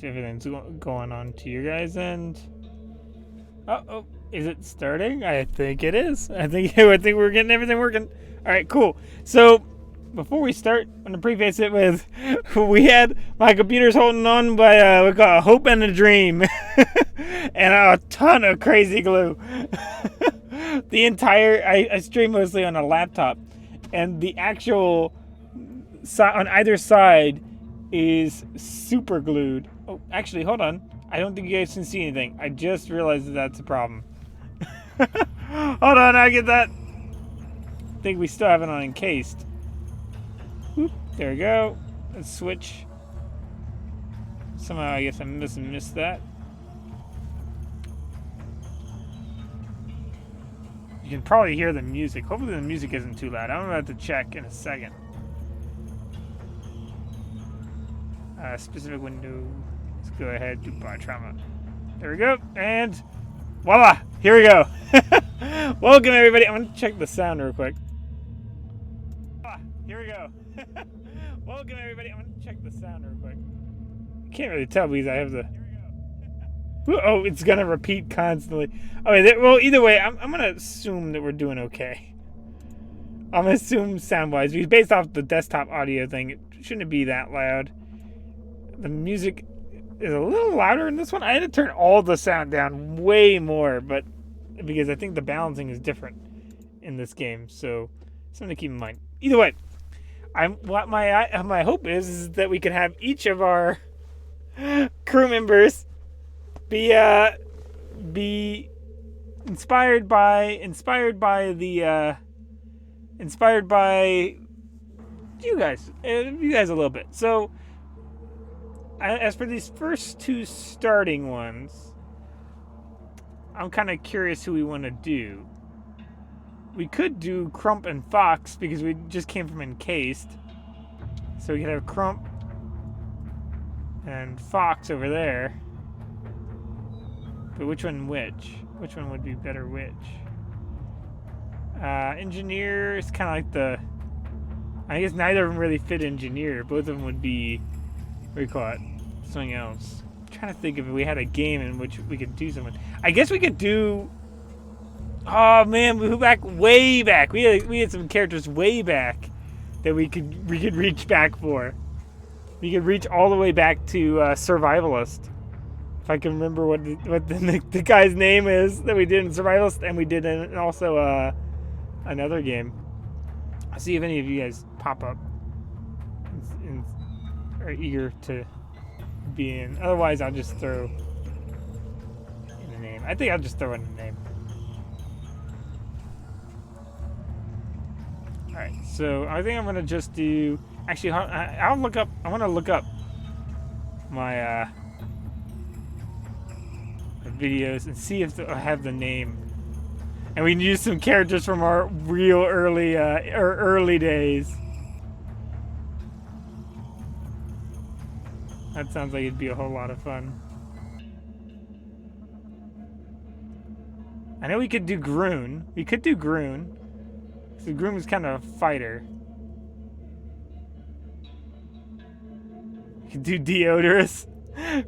Everything's going on to your guys' end. Oh, is it starting? I think it is. I think we're getting everything working. All right, cool. So before we start, I'm gonna preface it with we had my computer's holding on by we got a hope and a dream, and a ton of crazy glue. The entire I stream mostly on a laptop, and the actual on either side is super glued. Oh, actually, hold on. I don't think you guys can see anything. I just realized that that's a problem. Hold on, I get that. I think we still have it on encased. Whoop, there we go. Let's switch. Somehow I guess I missed that. You can probably hear the music. Hopefully the music isn't too loud. I'm about to check in a second. Specific window. Let's go ahead to Barotrauma. There we go, and voila! Here we go. Welcome everybody. I'm gonna check the sound real quick. Here we go. Welcome everybody. I'm gonna check the sound real quick. I can't really tell because I have the. Oh, it's gonna repeat constantly. Okay, well, either way, I'm gonna assume that we're doing okay. I'm gonna assume sound-wise, because based off the desktop audio thing, it shouldn't be that loud. The music is a little louder in this one. I had to turn all the sound down way more, but because I think the balancing is different in this game, so something to keep in mind. Either way, what my hope is that we can have each of our crew members be inspired by you guys a little bit. So as for these first two starting ones, I'm kind of curious who we want to do. We could do Crump and Fox because we just came from encased. So we could have Crump and Fox over there. But which one which? Which one would be better which? Engineer is kind of like the... I guess neither of them really fit engineer. Both of them would be... What do you call it? Something else. I'm trying to think if we had a game in which we could do something. I guess we could do... Oh man, way back. We had some characters way back that we could reach back for. We could reach all the way back to Survivalist. If I can remember what the guy's name is that we did in Survivalist, and we did in also another game. I'll see if any of you guys pop up and are eager to be in. Otherwise, I'll just throw in a name. I think I'll just throw in a name. Alright, so I think I'm gonna just do. Actually, I'll look up. I want to look up my videos and see if I have the name. And we can use some characters from our real early days. That sounds like it'd be a whole lot of fun. I know we could do Groon. We could do Groon. So Groon is kind of a fighter. We could do Deodorus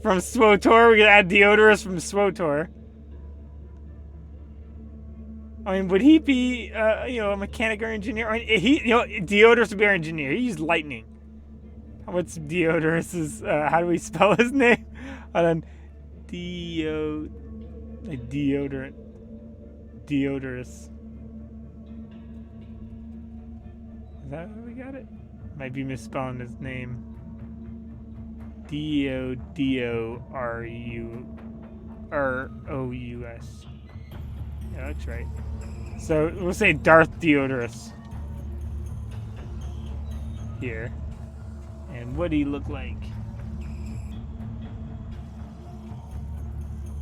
from SWOTOR. We could add Deodorus from SWOTOR. I mean, would he be, a mechanic or engineer? I mean, Deodorus would be our engineer. He used lightning. What's Deodorus's, how do we spell his name? Hold on. Deodorant. Deodorus. Is that how we got it? Might be misspelling his name. Deodorous. Yeah, that's right. So we'll say Darth Deodorus here. And what do he look like?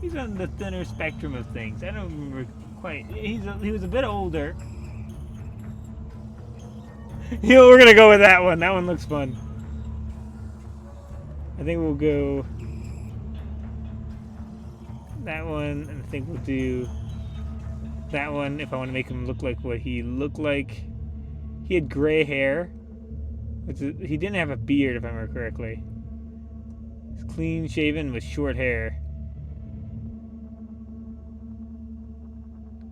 He's on the thinner spectrum of things. I don't remember quite. He was a bit older. We're gonna go with that one. That one looks fun. I think we'll go that one, and I think we'll do that one if I want to make him look like what he looked like. He had gray hair. He didn't have a beard, if I remember correctly. His clean shaven with short hair.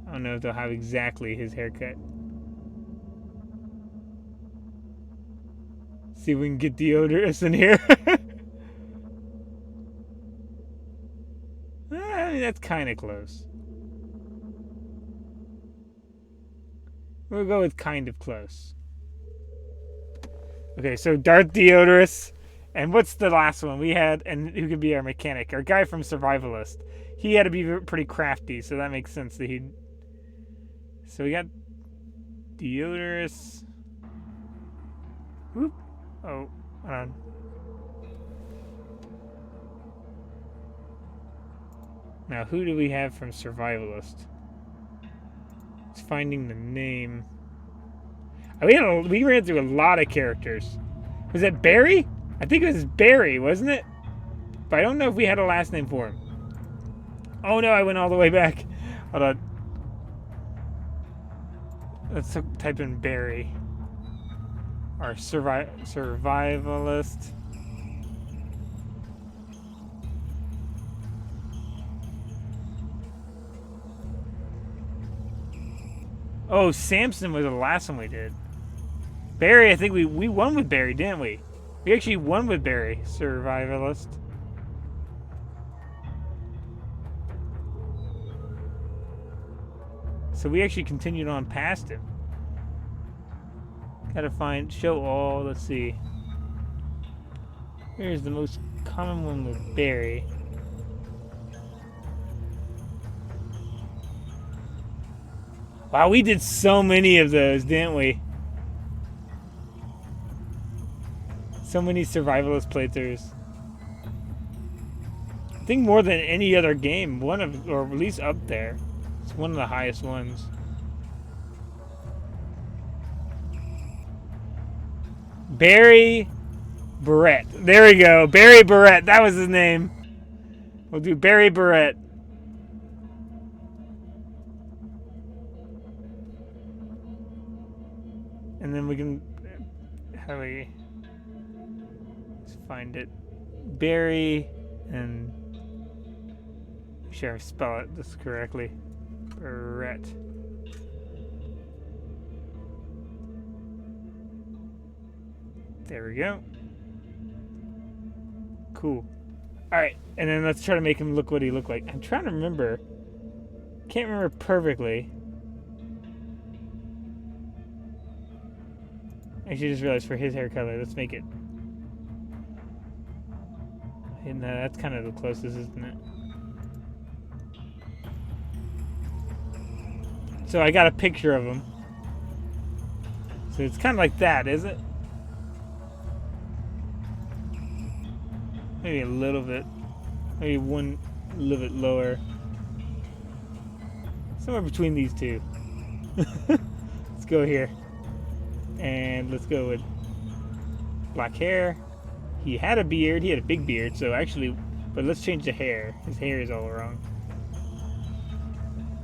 I don't know if they'll have exactly his haircut. See if we can get Deodorus in here. I mean, that's kind of close. We'll go with kind of close. Okay, so Darth Deodorus. And what's the last one we had? And who could be our mechanic? Our guy from Survivalist. He had to be pretty crafty, so that makes sense that he'd... So we got Deodorus. Whoop. Oh, hold on. Now, who do we have from Survivalist? It's finding the name. We ran through a lot of characters. Was it Barry? I think it was Barry, wasn't it? But I don't know if we had a last name for him. Oh no, I went all the way back. Hold on. Let's type in Barry. Our survivalist. Oh, Samson was the last one we did. Barry, I think we won with Barry, didn't we? We actually won with Barry, survivalist. So we actually continued on past him. Gotta find, show all, let's see. Here's the most common one with Barry. Wow, we did so many of those, didn't we? So many survivalist playthroughs. I think more than any other game, or at least up there. It's one of the highest ones. Barry Barrett. There we go. Barry Barrett. That was his name. We'll do Barry Barrett. And then we can... How do we... Let's find it. Barry and... Make sure I spell this correctly. Barrett. There we go. Cool. Alright, and then let's try to make him look what he looked like. I'm trying to remember. Can't remember perfectly. I actually just realized for his hair color, let's make it. And that's kind of the closest, isn't it? So I got a picture of him. So it's kind of like that, is it? Maybe a little bit. Maybe one a little bit lower. Somewhere between these two. Let's go here. And let's go with black hair. He had a beard. He had a big beard. So actually, but let's change the hair. His hair is all wrong.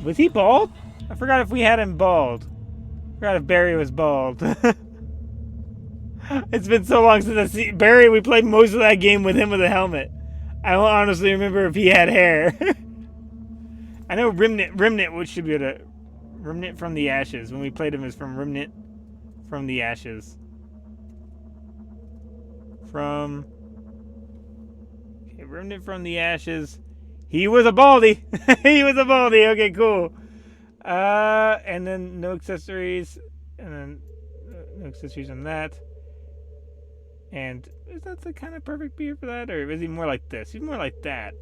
Was he bald? I forgot if we had him bald. I forgot if Barry was bald. It's been so long since I see Barry. We played most of that game with him with a helmet. I don't honestly remember if he had hair. I know Remnant, which should be a Remnant from the Ashes. When we played him, is from Remnant from the Ashes. Okay, Remnant from the Ashes. He was a baldy. He was a baldy. Okay, cool. And then no accessories, and then no accessories on that. And is that the kind of perfect beard for that, or is he more like this? He's more like that,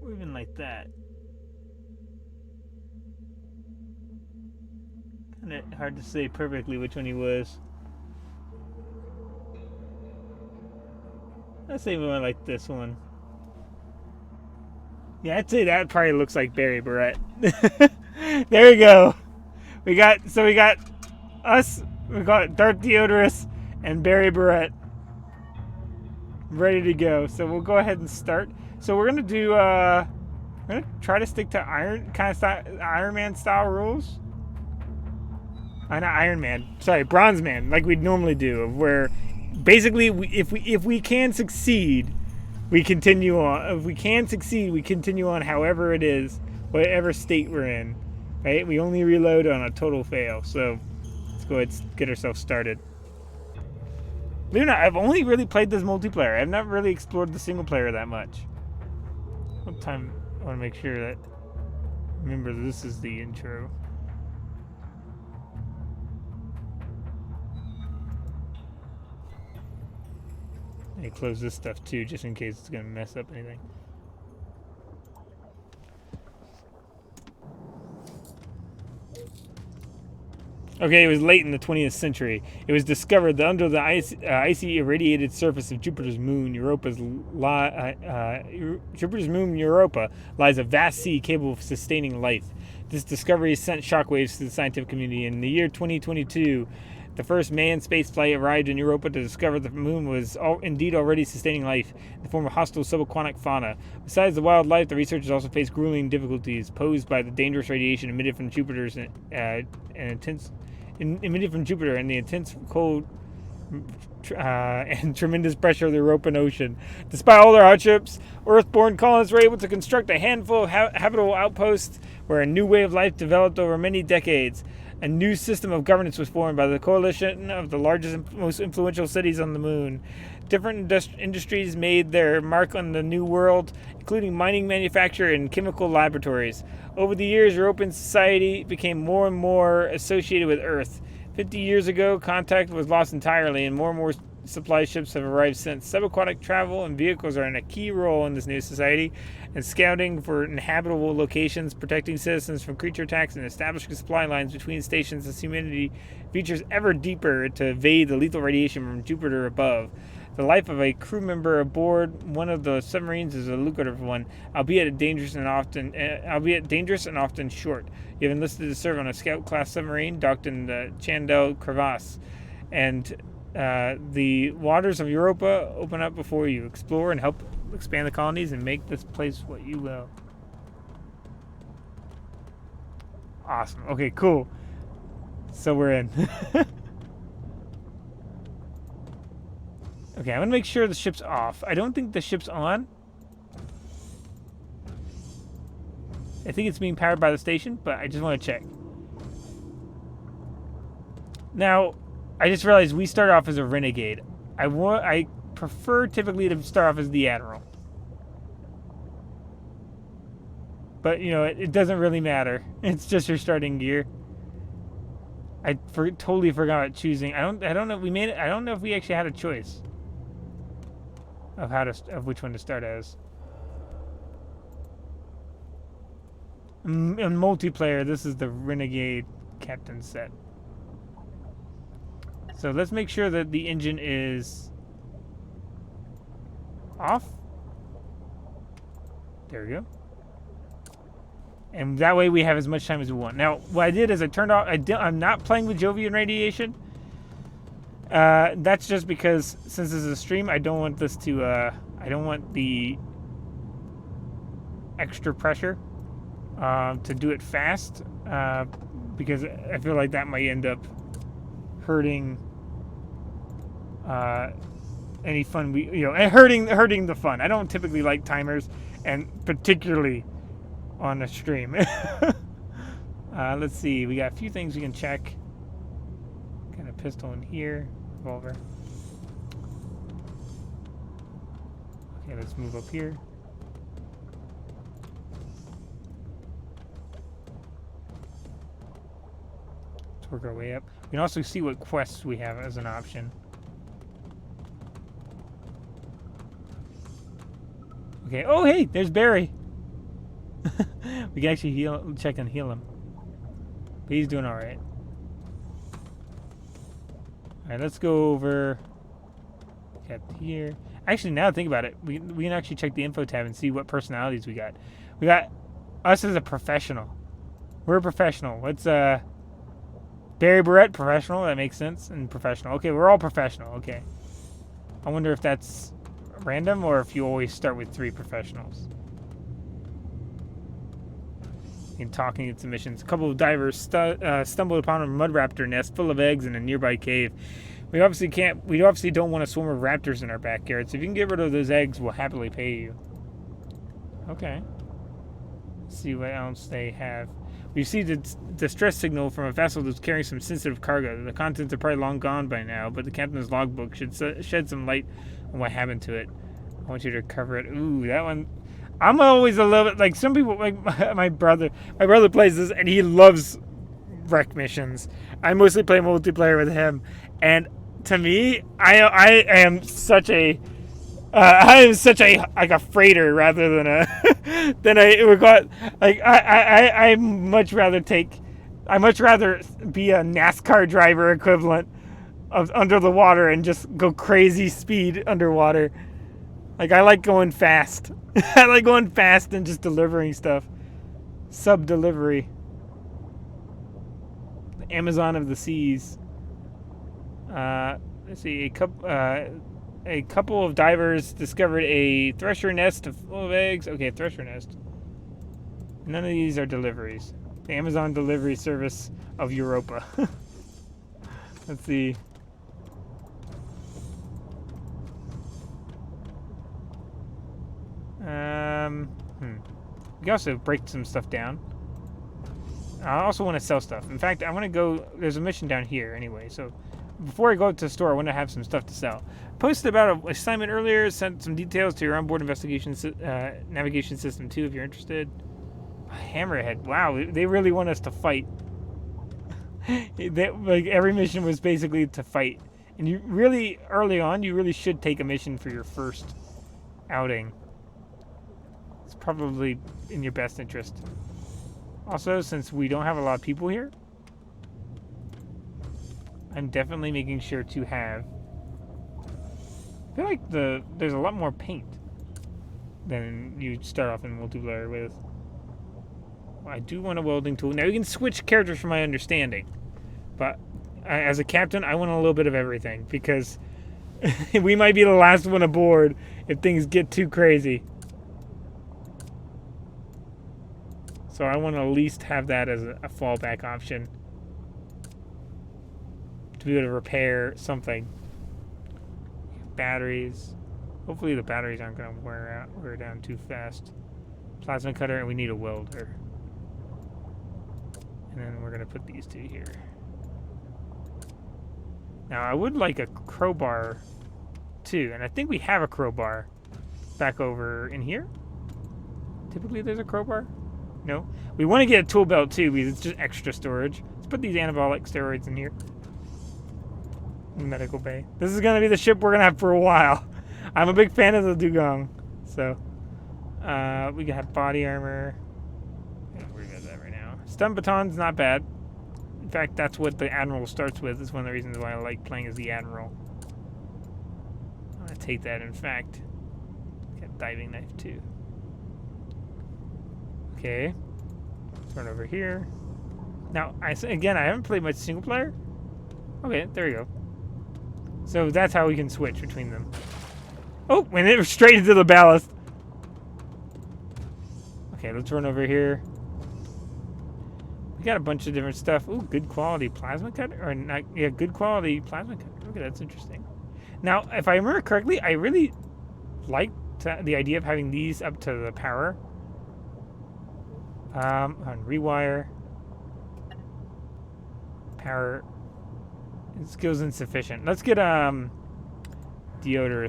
or even like that. Kind of hard to say perfectly which one he was. Let's say more like this one. Yeah, I'd say that probably looks like Barry Barrett. There we go. We got us. We got Darth Deodorus and Barry Barrett ready to go. So we'll go ahead and start. So we're gonna do. We're gonna try to stick to Iron Man style rules. Not Iron Man. Sorry, Bronze Man, like we'd normally do, of where basically, if we can succeed, we continue on. If we can succeed, we continue on however it is, whatever state we're in. Right? We only reload on a total fail. So let's go ahead and get ourselves started. Believe it or not, I've only really played this multiplayer. I've not really explored the single player that much. One time, I want to make sure that. Remember, this is the intro. I close this stuff too, just in case it's going to mess up anything. Okay, it was late in the 20th century. It was discovered that under the icy irradiated surface of Jupiter's moon, Europa, lies a vast sea capable of sustaining life. This discovery sent shockwaves to the scientific community. In the year 2022, the first manned spaceflight arrived in Europa to discover the moon was indeed already sustaining life in the form of hostile subaquatic fauna. Besides the wildlife, the researchers also faced grueling difficulties posed by the dangerous radiation emitted from Jupiter and the intense cold and tremendous pressure of the European Ocean. Despite all their hardships, Earth-born colonists were able to construct a handful of habitable outposts where a new way of life developed over many decades. A new system of governance was formed by the coalition of the largest and most influential cities on the moon. Different industries made their mark on the new world, including mining, manufacture, and chemical laboratories. Over the years, European society became more and more associated with Earth. 50 years ago, contact was lost entirely, and more supply ships have arrived since. Subaquatic travel and vehicles are in a key role in this new society, and scouting for inhabitable locations, protecting citizens from creature attacks, and establishing supply lines between stations as humanity features ever deeper to evade the lethal radiation from Jupiter above. The life of a crew member aboard one of the submarines is a lucrative one, albeit dangerous and often short. You have enlisted to serve on a Scout-class submarine docked in the Chandel crevasse, and the waters of Europa open up before you. Explore and help expand the colonies and make this place what you will. Awesome. Okay, cool. So we're in. Okay, I'm going to make sure the ship's off. I don't think the ship's on. I think it's being powered by the station, but I just want to check. Now, I just realized we start off as a renegade. I prefer typically to start off as the admiral. But, you know, it doesn't really matter. It's just your starting gear. I totally forgot about choosing. I don't know if we made it. I don't know if we actually had a choice of which one to start as. In multiplayer, this is the Renegade Captain set. So let's make sure that the engine is off. There we go. And that way we have as much time as we want. Now, what I did is I turned off. I'm not playing with Jovian radiation. That's just because since this is a stream, I don't want this to. I don't want the extra pressure to do it fast, because I feel like that might end up hurting any fun and hurting the fun. I don't typically like timers, and particularly on a stream. Let's see. We got a few things we can check. Got a pistol in here. Revolver. Okay, let's move up here. Let's work our way up. We can also see what quests we have as an option. Okay. Oh, hey, there's Barry. We can actually check and heal him. But he's doing all right. All right, let's go over. Got here. Actually, now that I think about it, we can actually check the info tab and see what personalities we got. We got us as a professional. We're a professional. What's Barry Barrett, professional. That makes sense. And professional. Okay, we're all professional. Okay. I wonder if that's random or if you always start with 3 professionals. In talking its emissions, a couple of divers stumbled upon a mud raptor nest full of eggs in a nearby cave. We obviously can't. We obviously don't want a swarm of raptors in our backyard. So if you can get rid of those eggs, we'll happily pay you. Okay. Let's see what else they have. We received a distress signal from a vessel that's carrying some sensitive cargo. The contents are probably long gone by now, but the captain's logbook should shed some light on what happened to it. I want you to cover it. Ooh, that one. I'm always a little bit like some people. Like my brother. My brother plays this, and he loves wreck missions. I mostly play multiplayer with him, and to me, I am such a like a freighter rather than a than a like I much rather be a NASCAR driver equivalent of under the water and just go crazy speed underwater. Like I like going fast. I like going fast and just delivering stuff. Sub delivery. The Amazon of the seas. Let's see, a couple of divers discovered a thresher nest full of eggs. Okay, thresher nest. None of these are deliveries. The Amazon delivery service of Europa. Let's see. We can also break some stuff down. I also want to sell stuff. In fact, I want to go. There's a mission down here anyway, so before I go to the store, I want to have some stuff to sell. Posted about an assignment earlier, sent some details to your onboard investigation navigation system too, if you're interested. Hammerhead, wow, they really want us to fight. Like every mission was basically to fight, and you really early on, you really should take a mission for your first outing. It's probably in your best interest. Also, since we don't have a lot of people here, I'm definitely making sure to have. I feel like there's a lot more paint than you start off in multiplayer with. I do want a welding tool. Now you can switch characters from my understanding, but as a captain, I want a little bit of everything because we might be the last one aboard if things get too crazy. So I want to at least have that as a fallback option to be able to repair something. Batteries. Hopefully the batteries aren't going to wear down too fast. Plasma cutter, and we need a welder. And then we're going to put these two here. Now I would like a crowbar too, and I think we have a crowbar back over in here. Typically there's a crowbar. No. We want to get a tool belt too because it's just extra storage. Let's put these anabolic steroids in here. Medical bay. This is going to be the ship we're going to have for a while. I'm a big fan of the Dugong. So, we got body armor. We're good at that right now. Stun baton's not bad. In fact, that's what the Admiral starts with. It's one of the reasons why I like playing as the Admiral. I'm going to take that, in fact. Got diving knife too. Okay. Turn over here. Now, again, I haven't played much single player. Okay, there you go. So that's how we can switch between them. Oh, and it was straight into the ballast. Okay, let's run over here. We got a bunch of different stuff. Ooh, good quality plasma cutter. Or not, yeah, good quality plasma cutter. Okay, that's interesting. Now, if I remember correctly, I really liked the idea of having these up to the power. On rewire. Power. Skills insufficient. Let's get Deodorus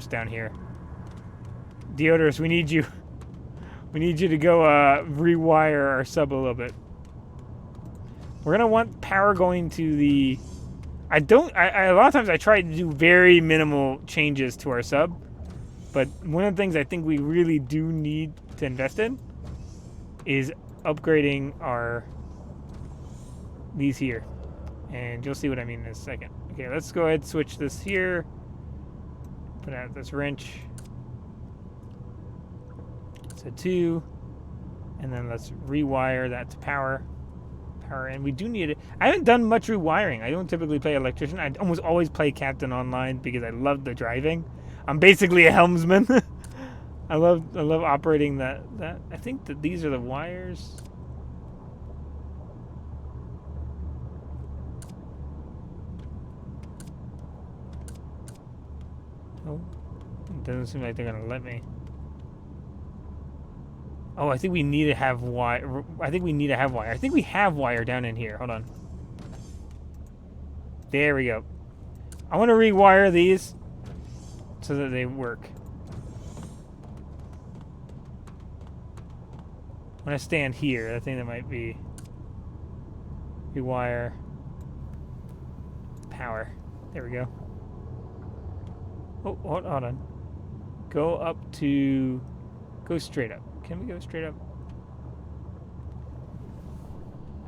down here. Deodorus, we need you. We need you to go rewire our sub a little bit. We're gonna want power going to the. I a lot of times I try to do very minimal changes to our sub, but one of the things I think we really do need to invest in is upgrading these here. And you'll see what I mean in a second. Okay, let's go ahead and switch this here. Put out this wrench. So 2. And then let's rewire that to power. And we do need it. I haven't done much rewiring. I don't typically play electrician. I almost always play captain online because I love the driving. I'm basically a helmsman. I love operating that. I think that these are the wires. Doesn't seem like they're gonna let me. Oh, I think we need to have wire. I think we need to have wire. I think we have wire down in here. Hold on. There we go. I want to rewire these so that they work. I'm gonna stand here. I think that might be rewire power. There we go. Oh, hold on. Go up to... Go straight up. Can we go straight up?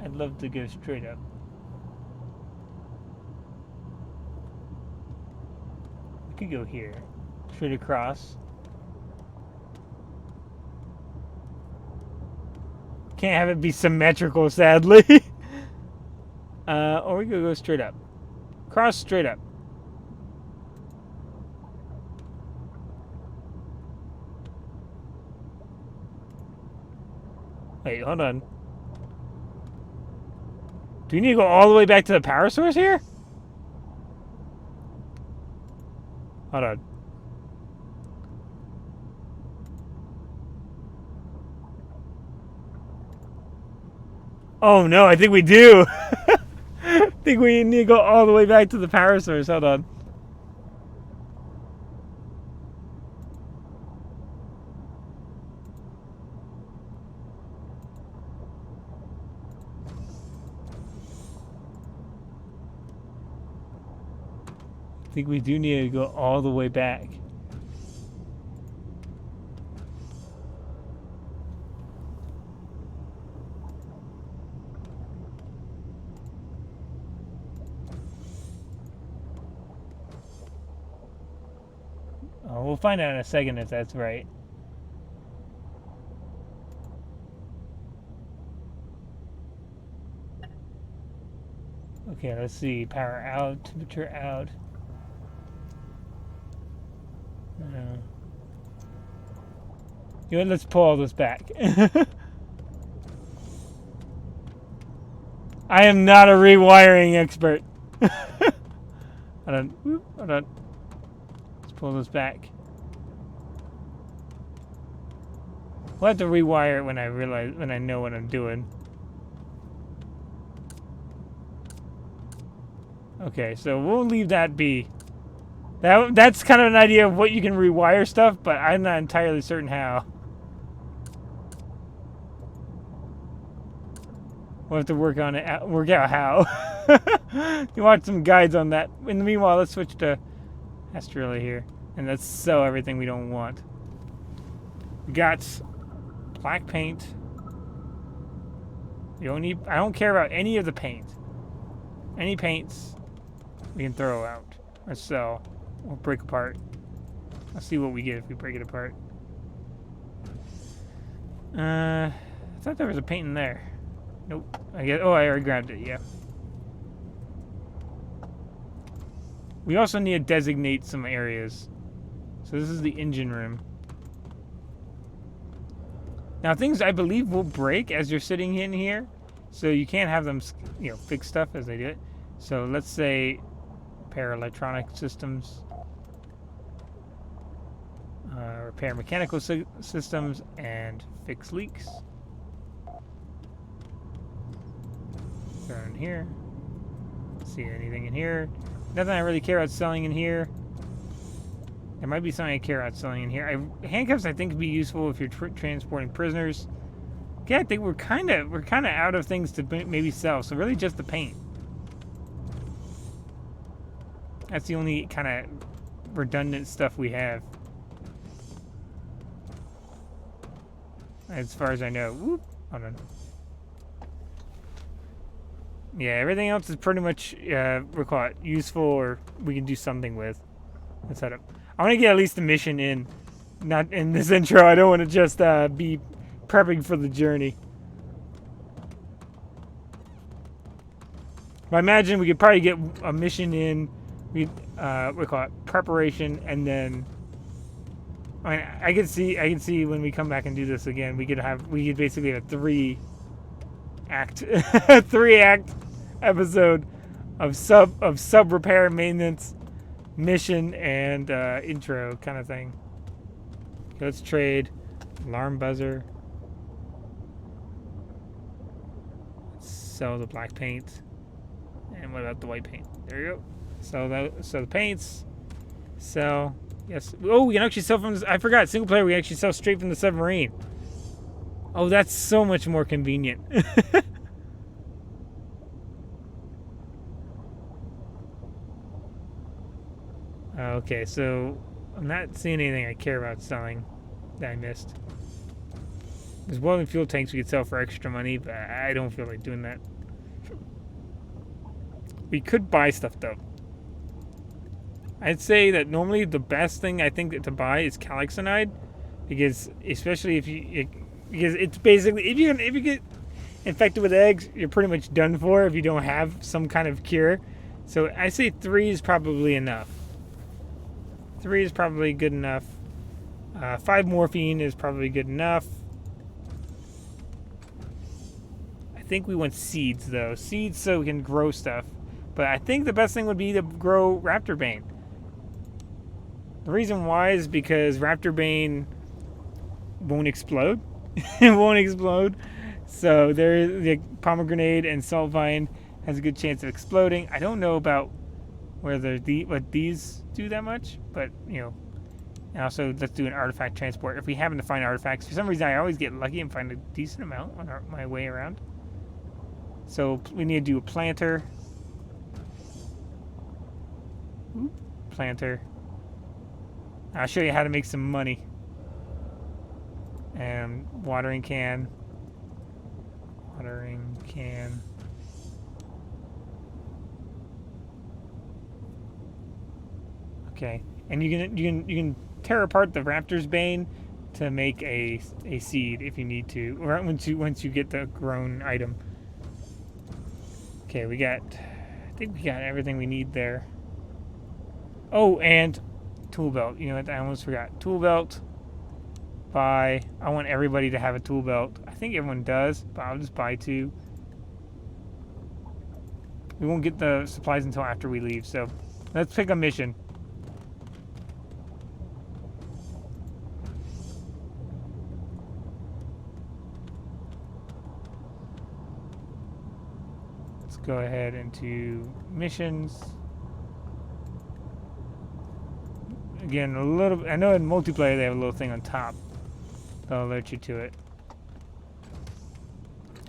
I'd love to go straight up. We could go here. Straight across. Can't have it be symmetrical, sadly. Or we could go straight up. Cross straight up. Wait, hold on. Do we need to go all the way back to the power source here? Hold on. Oh no, I think we do. I think we need to go all the way back to the power source. Hold on. I think we do need to go all the way back. Oh, we'll find out in a second if that's right. Okay, let's see. Power out, temperature out. You know what, let's pull all this back. I am not a rewiring expert. Hold on. Hold on. Let's pull this back. We'll have to rewire it when I know what I'm doing. Okay, so we'll leave that be. That's kind of an idea of what you can rewire stuff, but I'm not entirely certain how. We'll have to work on it, work out how. You want some guides on that. In the meanwhile, let's switch to Hasturilla here, and let's sell everything we don't want. We got black paint. You don't need. I don't care about any of the paint. Any paints we can throw out or sell or break apart. Let's see what we get if we break it apart. I thought there was a paint in there. Nope. I already grabbed it, yeah. We also need to designate some areas. So this is the engine room. Now things I believe will break as you're sitting in here. So you can't have them, fix stuff as they do it. So let's say repair electronic systems. Repair mechanical systems and fix leaks. Go in here. See anything in here? Nothing I really care about selling in here. There might be something I care about selling in here. Handcuffs I think would be useful if you're transporting prisoners. Okay, I think we're kind of out of things to maybe sell. So really just the paint. That's the only kind of redundant stuff we have. As far as I know. Whoop. Hold on. Yeah, everything else is pretty much useful or we can do something with. Let's set up. I want to get at least a mission in. Not in this intro. I don't want to just be prepping for the journey. I imagine we could probably get a mission in. We call it preparation, and then I can see when we come back and do this again, we could basically have a 3-act episode of sub repair maintenance mission and intro kind of thing. Okay, let's trade. Alarm buzzer. Let's sell the black paint. And what about the white paint? There you go. So the paints. Sell. Yes. Oh, we can actually sell from this. I forgot. Single player, we can actually sell straight from the submarine. Oh, that's so much more convenient. Okay, so I'm not seeing anything I care about selling that I missed. There's welding fuel tanks we could sell for extra money, but I don't feel like doing that. We could buy stuff though. I'd say that normally the best thing I think to buy is calixanide, because especially because it's basically if you get infected with eggs, you're pretty much done for if you don't have some kind of cure. So I say 3 is probably enough. 3 is probably good enough. 5 morphine is probably good enough. I think we want seeds though. Seeds so we can grow stuff. But I think the best thing would be to grow Raptor Bane. The reason why is because Raptor Bane won't explode. It won't explode. So the pomegranate and salt vine has a good chance of exploding. I don't know about whether what these do that much, but you know. And also, let's do an artifact transport. If we happen to find artifacts, for some reason I always get lucky and find a decent amount on my way around. So we need to do a planter. Ooh, planter. I'll show you how to make some money. And watering can. Watering can. Okay, and you can tear apart the Raptor's Bane to make a seed if you need to, or once you get the grown item. Okay, I think we got everything we need there. Oh, and tool belt. You know what? I almost forgot. Tool belt. Buy. I want everybody to have a tool belt. I think everyone does, but I'll just buy 2. We won't get the supplies until after we leave, so let's pick a mission. Let's go ahead into missions. Again, I know in multiplayer they have a little thing on top that'll alert you to it.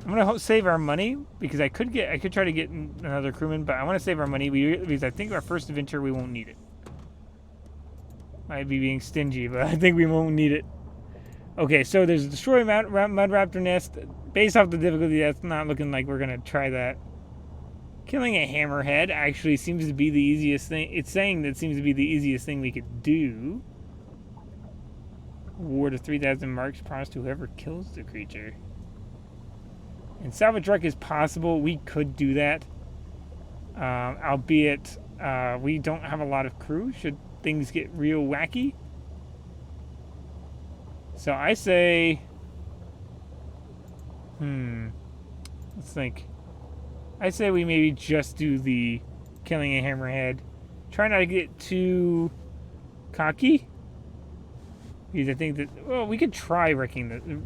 I'm gonna save our money because I could try to get another crewman, but I want to save our money because I think our first adventure we won't need it. Might be being stingy, but I think we won't need it. Okay, so there's a destroy mud raptor nest. Based off the difficulty, that's not looking like we're gonna try that. Killing a hammerhead actually seems to be the easiest thing. It's saying that seems to be the easiest thing we could do. Award of 3,000 marks promised to whoever kills the creature. And salvage wreck is possible. We could do that. Albeit we don't have a lot of crew should things get real wacky. So I say... Let's think. I say we maybe just do the killing a hammerhead. Try not to get too cocky. Because I think that, well, we could try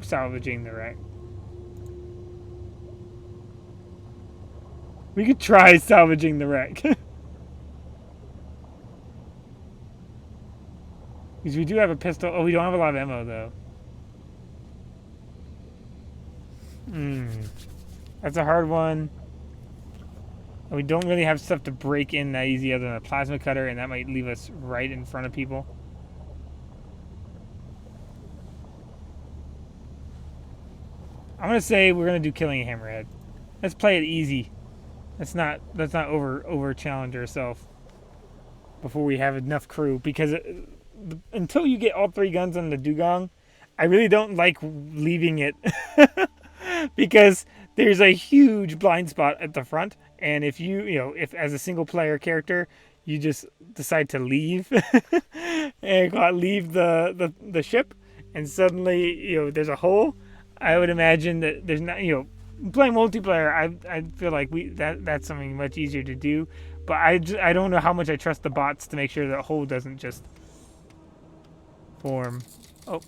salvaging the wreck. We could try salvaging the wreck. Because we do have a pistol. Oh, we don't have a lot of ammo, though. That's a hard one. We don't really have stuff to break in that easy other than a plasma cutter, and that might leave us right in front of people. I'm gonna say we're gonna do killing a hammerhead. Let's play it easy. Let's not over challenge ourselves before we have enough crew, because until you get all 3 guns on the dugong, I really don't like leaving it because there's a huge blind spot at the front, and if if as a single player character you just decide to leave and leave the ship, and suddenly there's a hole, I would imagine that there's not playing multiplayer. I feel like that's something much easier to do, but I don't know how much I trust the bots to make sure that hole doesn't just form. Oh.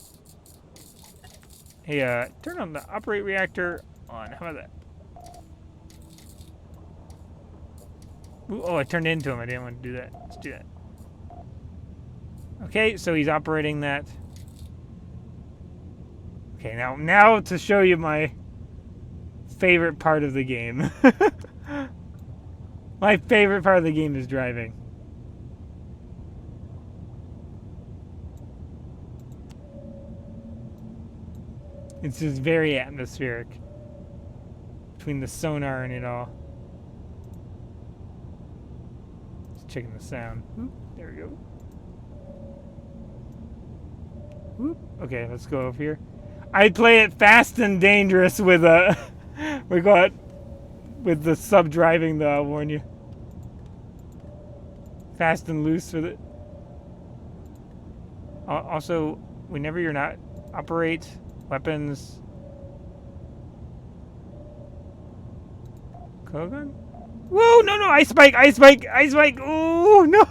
Hey, turn on the operate reactor on. How about that? Ooh, oh, I turned into him. I didn't want to do that. Let's do that. Okay, so he's operating that. Okay, now to show you my favorite part of the game. My favorite part of the game is driving. It's just very atmospheric. Between the sonar and it all. Just checking the sound. Oop, there we go. Whoop. Okay, let's go over here. I play it fast and dangerous with we got with the sub driving though, I'll warn you. Fast and loose with it. Also, whenever you're not operate weapons. Kogan? Whoa, no, ice spike. Ooh, no.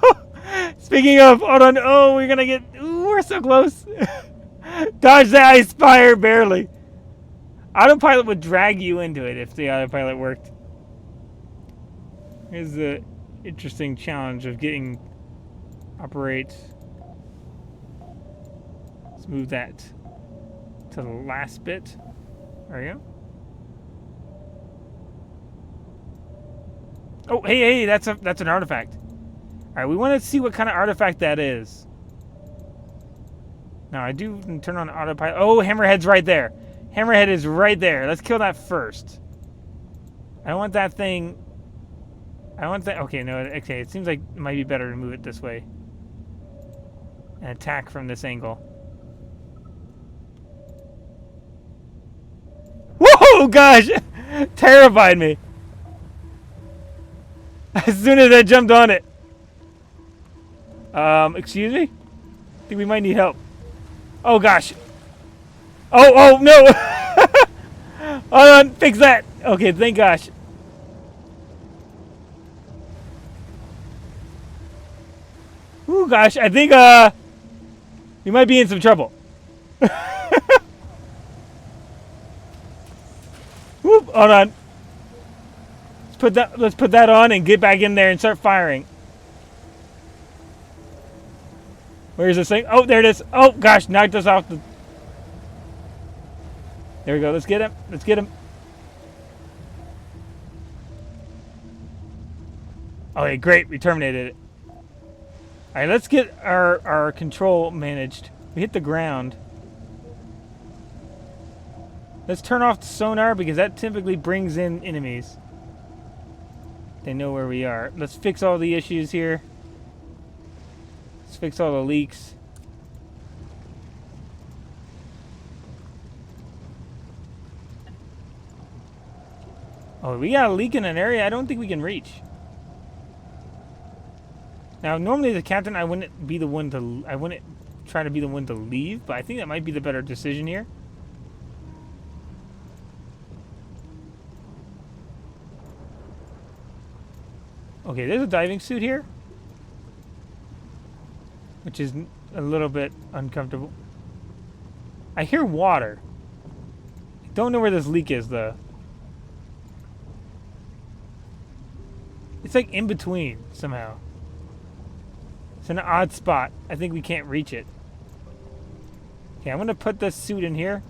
Speaking of, hold on. Oh, we're gonna get, ooh, we're so close. Dodge the ice fire, barely. Autopilot would drag you into it if the autopilot worked. Here's the interesting challenge of getting operate. Let's move that to the last bit. There we go. Oh, hey, that's an artifact. All right, we want to see what kind of artifact that is. Now, I do turn on autopilot. Oh, Hammerhead's right there. Hammerhead is right there. Let's kill that first. I don't want that thing. I want that. Okay, no. Okay, it seems like it might be better to move it this way and attack from this angle. Whoa, gosh! Terrified me. As soon as I jumped on it. Excuse me? I think we might need help. Oh, gosh. Oh, no! Hold on, fix that! Okay, thank gosh. Ooh, gosh, I think, we might be in some trouble. Whoop, hold on. Let's put that on and get back in there and start firing. Where's this thing? Oh, there it is. Oh, gosh, knocked us off the... There we go. Let's get him. Let's get him. Okay, great. We terminated it. All right, let's get our control managed. We hit the ground. Let's turn off the sonar because that typically brings in enemies. They know where we are. Let's fix all the issues here. Let's fix all the leaks. Oh, we got a leak in an area I don't think we can reach. Now, normally the captain, I wouldn't try to be the one to leave, but I think that might be the better decision here. Okay, there's a diving suit here, which is a little bit uncomfortable. I hear water. I don't know where this leak is, though. It's like in between, somehow. It's an odd spot. I think we can't reach it. Okay, I'm going to put this suit in here.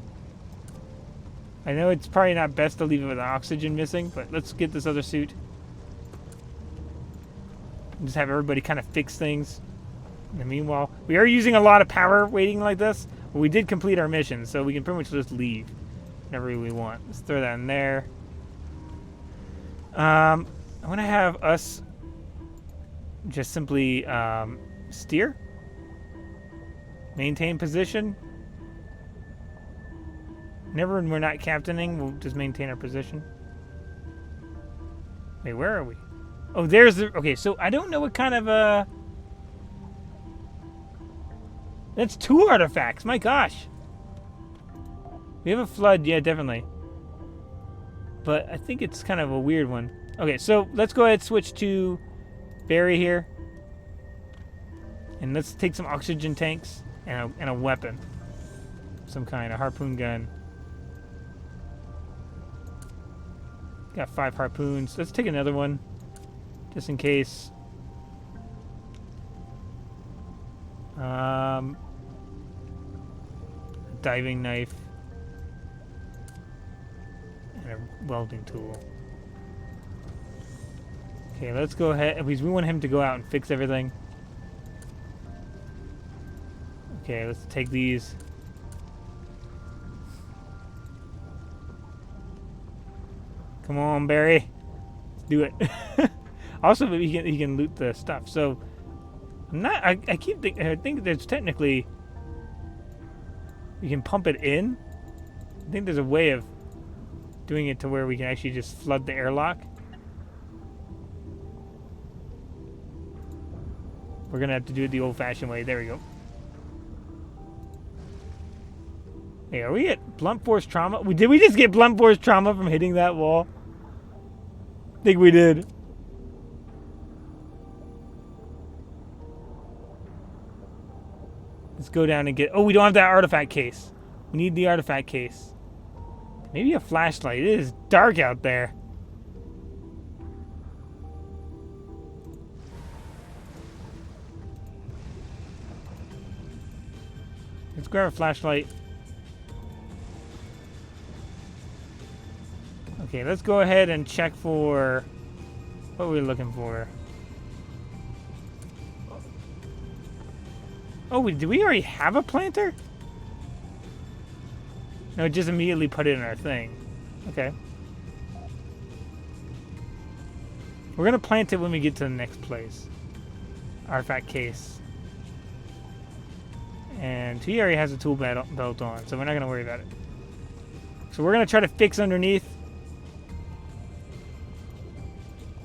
I know it's probably not best to leave it with oxygen missing, but let's get this other suit. Just have everybody kind of fix things. In the meanwhile, we are using a lot of power waiting like this, but we did complete our mission, so we can pretty much just leave whenever we want. Let's throw that in there. I want to have us just simply steer, maintain position. Whenever we're not captaining, we'll just maintain our position. Wait, where are we? Oh, there's the... Okay, so I don't know what kind of... That's 2 artifacts. My gosh. We have a flood. Yeah, definitely. But I think it's kind of a weird one. Okay, so let's go ahead and switch to Barry here. And let's take some oxygen tanks and a weapon. some kind of harpoon gun. Got 5 harpoons. Let's take another one, just in case. Diving knife and a welding tool. Okay, let's go ahead because we want him to go out and fix everything. Okay, let's take these. Come on, Barry. Let's do it. Also, he can loot the stuff. So, I think there's technically you can pump it in. I think there's a way of doing it to where we can actually just flood the airlock. We're gonna have to do it the old-fashioned way. There we go. Hey, are we at blunt force trauma? Did we just get blunt force trauma from hitting that wall? I think we did. Let's go down and get... Oh, we don't have that artifact case. We need the artifact case. Maybe a flashlight. It is dark out there. Let's grab a flashlight. Okay, let's go ahead and check for... What are we looking for? Oh, did we already have a planter? No, just immediately put it in our thing. Okay. We're going to plant it when we get to the next place. Artifact case. And he already has a tool belt on, so we're not going to worry about it. So we're going to try to fix underneath.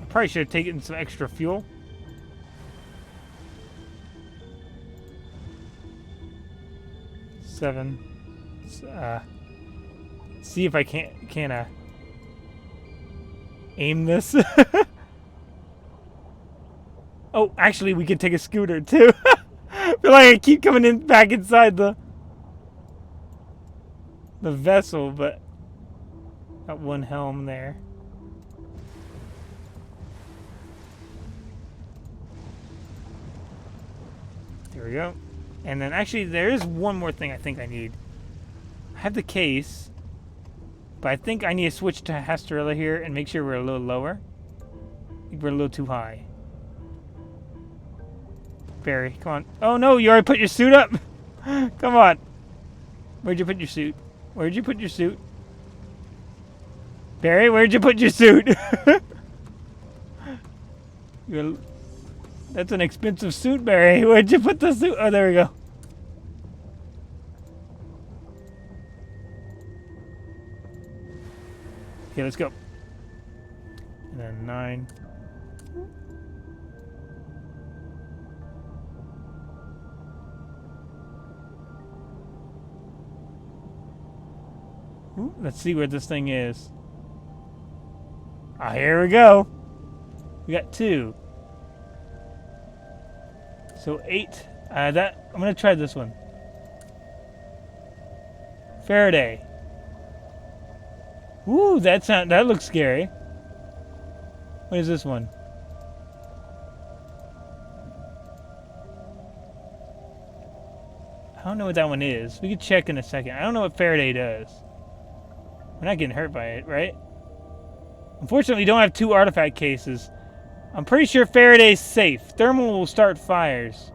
I probably should have taken some extra fuel. Seven. See if I can aim this. Oh, actually, we could take a scooter too. I feel like I keep coming in back inside the vessel, but got one helm there. There we go. And then actually there is one more thing I think I need. I have the case, but I think I need to switch to Hasturilla here and make sure we're a little lower. I think we're a little too high. Barry, come on. Oh no, you already put your suit up? Come on. Where'd you put your suit? Where'd you put your suit? Barry, where'd you put your suit? That's an expensive suit, Barry. Where'd you put the suit? Oh, there we go. Okay, let's go. And then 9. Ooh, let's see where this thing is. Ah, here we go. We got 2. So 8. I'm gonna try this one. Faraday. Ooh, that looks scary. What is this one? I don't know what that one is. We could check in a second. I don't know what Faraday does. We're not getting hurt by it, right? Unfortunately, we don't have 2 artifact cases. I'm pretty sure Faraday's safe. Thermal will start fires.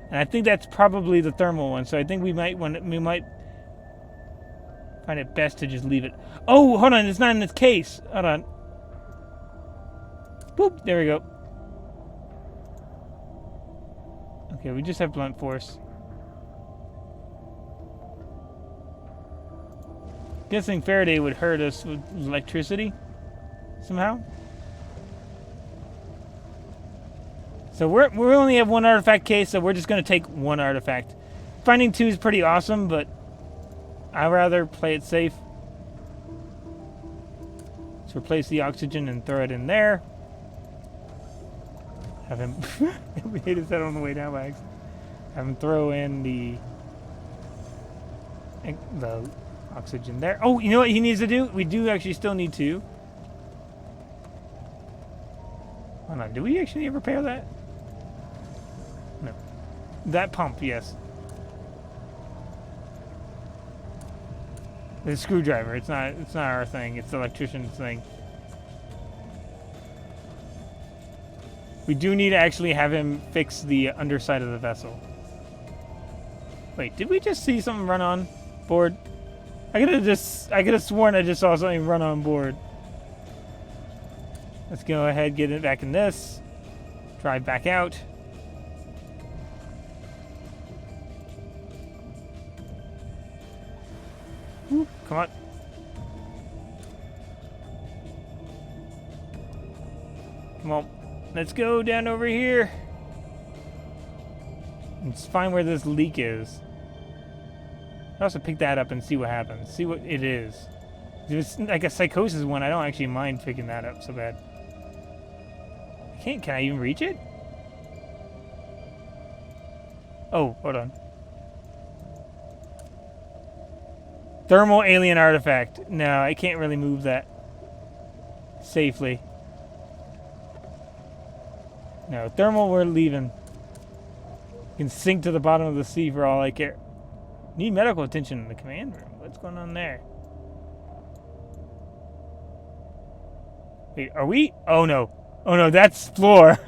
And I think that's probably the thermal one. So I think we might find it best to just leave it. Oh, hold on. It's not in this case. Hold on. Boop. There we go. Okay, we just have blunt force. Guessing Faraday would hurt us with electricity somehow. So we only have 1 artifact case, so we're just going to take 1 artifact. Finding 2 is pretty awesome, but I'd rather play it safe. Let's replace the oxygen and throw it in there. Have him... we hit his head on the way down by accident. Have him throw in the the oxygen there. Oh, you know what he needs to do? We do actually still need to. Hold on, do we actually need to repair that? No. That pump, yes. The screwdriver. It's not our thing. It's the electrician's thing. We do need to actually have him fix the underside of the vessel. Wait, did we just see something run on board? I could have sworn I just saw something run on board. Let's go ahead, get it back in this. Drive back out. Ooh, come on. Come on. Let's go down over here. Let's find where this leak is. I'll also pick that up and see what happens. See what it is. If it's like a psychosis one, I don't actually mind picking that up so bad. Can I even reach it? Oh, hold on. Thermal alien artifact. No, I can't really move that safely. No, thermal, we're leaving. You can sink to the bottom of the sea for all I care. Need medical attention in the command room. What's going on there? Wait, are we? Oh no. Oh no, that's floor.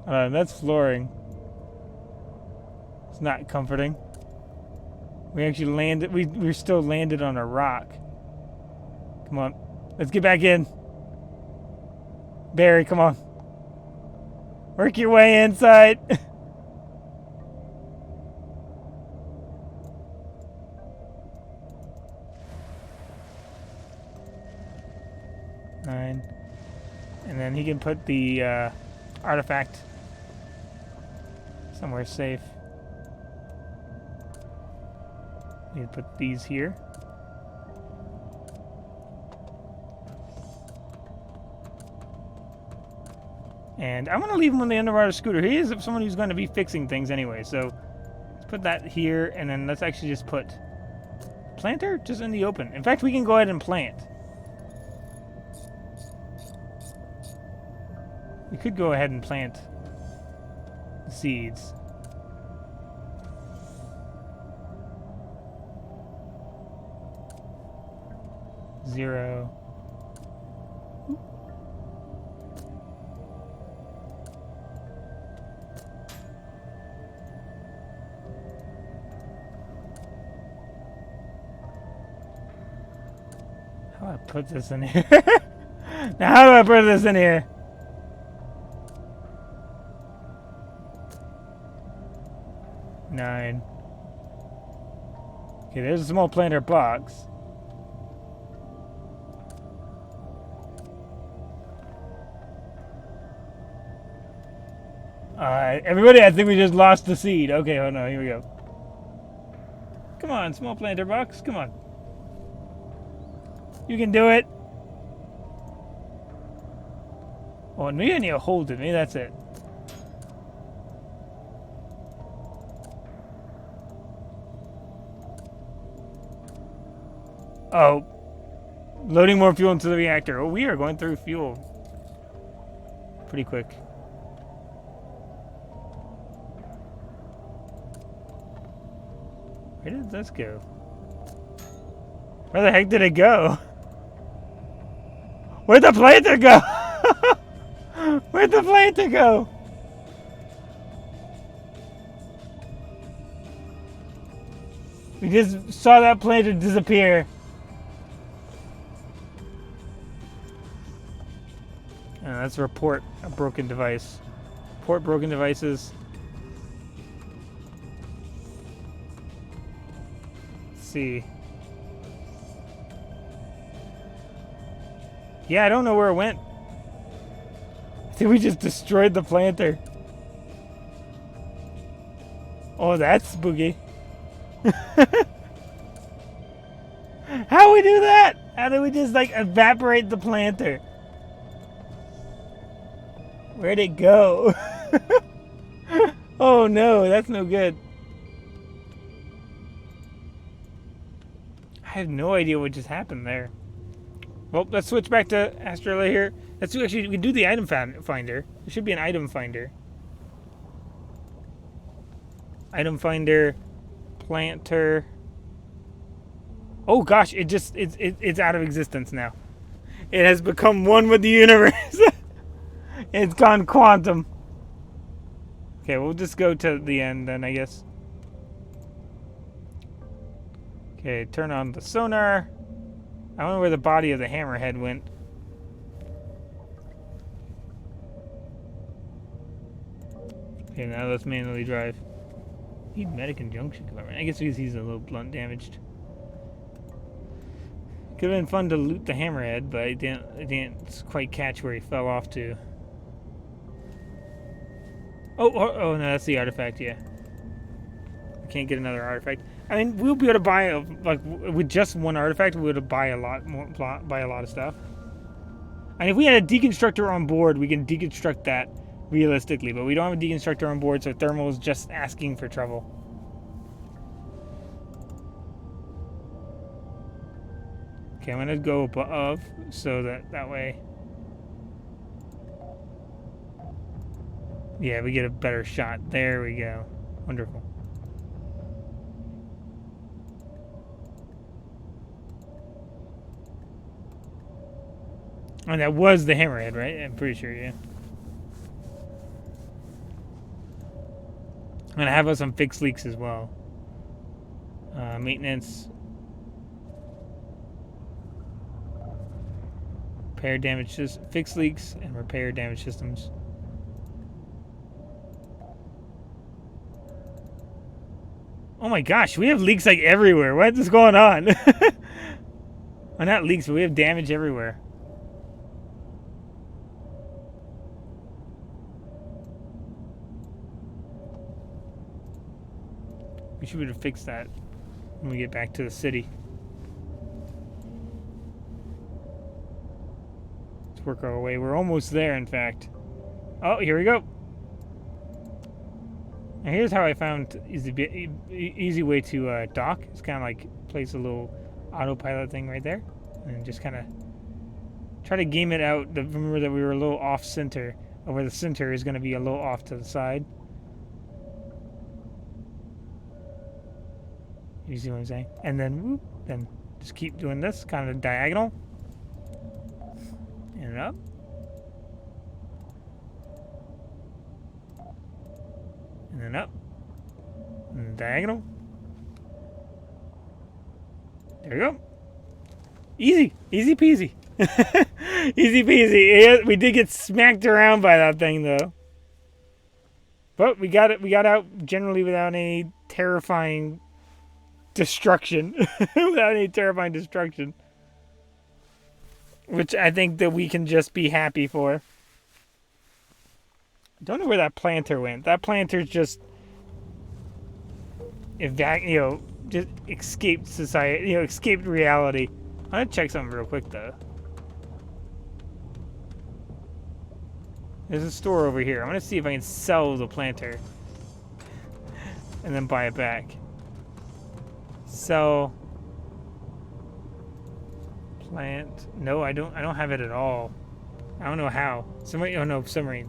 That's flooring. It's not comforting. We actually landed. We're still landed on a rock. Come on. Let's get back in. Barry, come on. Work your way inside. Nine. And then he can put the artifact somewhere safe. We can put these here. And I'm going to leave him on the underwater scooter. He is someone who's going to be fixing things anyway. So let's put that here. And then let's actually just put planter just in the open. In fact, we can go ahead and plant. We could go ahead and plant the seeds. Zero. How do I put this in here? Now, how do I put this in here? Nine. Okay, there's a small planter box. Everybody, I think we just lost the seed. Okay, hold on, here we go. Come on, small planter box, come on. You can do it. Oh, and maybe I need to hold it. Maybe that's it. Oh. Loading more fuel into the reactor. Oh, we are going through fuel pretty quick. Where did this go? Where the heck did it go? Where'd the planter go? Where'd the planter go? We just saw that planter disappear. Let's report a broken device. Report broken devices. Let's see. Yeah, I don't know where it went. I think we just destroyed the planter. Oh, that's spooky. How we do that? How do we just like evaporate the planter? Where'd it go? Oh no, that's no good. have no idea what just happened there. Well, let's switch back to Hasturilla here. Let's actually, we can do the item finder. There should be an item finder. Item finder, planter. Oh gosh, it's out of existence now. It has become one with the universe. It's gone quantum. Okay, we'll just go to the end then, I guess. Okay, turn on the sonar. I wonder where the body of the hammerhead went. Okay, now let's manually drive. Need medic conjunction compartment. I guess because he's a little blunt damaged. Could have been fun to loot the hammerhead, but I didn't quite catch where he fell off to. Oh no, that's the artifact. Yeah, I can't get another artifact. I mean, we'll be able to buy like with just one artifact, we would buy a lot more, buy a lot of stuff. And if we had a deconstructor on board, we can deconstruct that realistically. But we don't have a deconstructor on board, so thermal is just asking for trouble. Okay, I'm gonna go above so that way. Yeah, we get a better shot. There we go. Wonderful. And that was the hammerhead, right? I'm pretty sure, yeah. I'm gonna have us some fixed leaks as well. Maintenance. Repair damage, fixed leaks and repair damage systems. Oh my gosh, we have leaks like everywhere. What is going on? Well, not leaks, but we have damage everywhere. We should have fixed that when we get back to the city. Let's work our way. We're almost there, in fact. Oh, here we go. Now here's how I found easy way to dock. It's kind of like place a little autopilot thing right there, and just kind of try to game it out. Remember that we were a little off center, or where the center is going to be a little off to the side. You see what I'm saying? And then whoop, then just keep doing this kind of diagonal, and up. And then up. And diagonal. There we go. Easy. Easy peasy. Easy peasy. Yeah, we did get smacked around by that thing, though. But we got it. We got out generally without any terrifying destruction. Without any terrifying destruction. Which I think that we can just be happy for. Don't know where that planter went. That planter's just, just escaped society. Escaped reality. I'm gonna check something real quick though. There's a store over here. I'm gonna see if I can sell the planter, and then buy it back. Sell plant. No, I don't have it at all. I don't know how. Somebody. Oh no, submarine.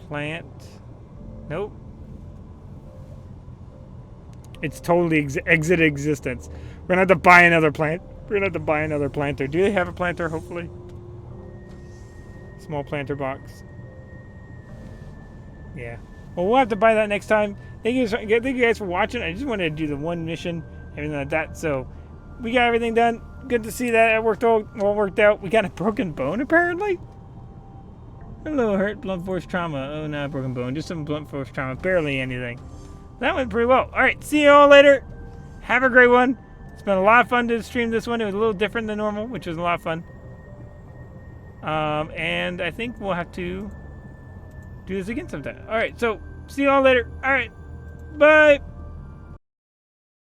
Plant. Nope. It's totally exited existence. We're gonna have to buy another plant. We're gonna have to buy another planter. Do they have a planter? Hopefully. Small planter box. Yeah. Well, we'll have to buy that next time. Thank you guys for watching. I just wanted to do the one mission, everything like that. So we got everything done. Good to see that it worked all worked out. We got a broken bone apparently. A little hurt, blunt force trauma. Oh, not a broken bone, just some blunt force trauma. Barely anything. That went pretty well. All right, see you all later. Have a great one. It's been a lot of fun to stream this one. It was a little different than normal, which was a lot of fun. And I think we'll have to do this again sometime. All right, so see you all later. All right, bye.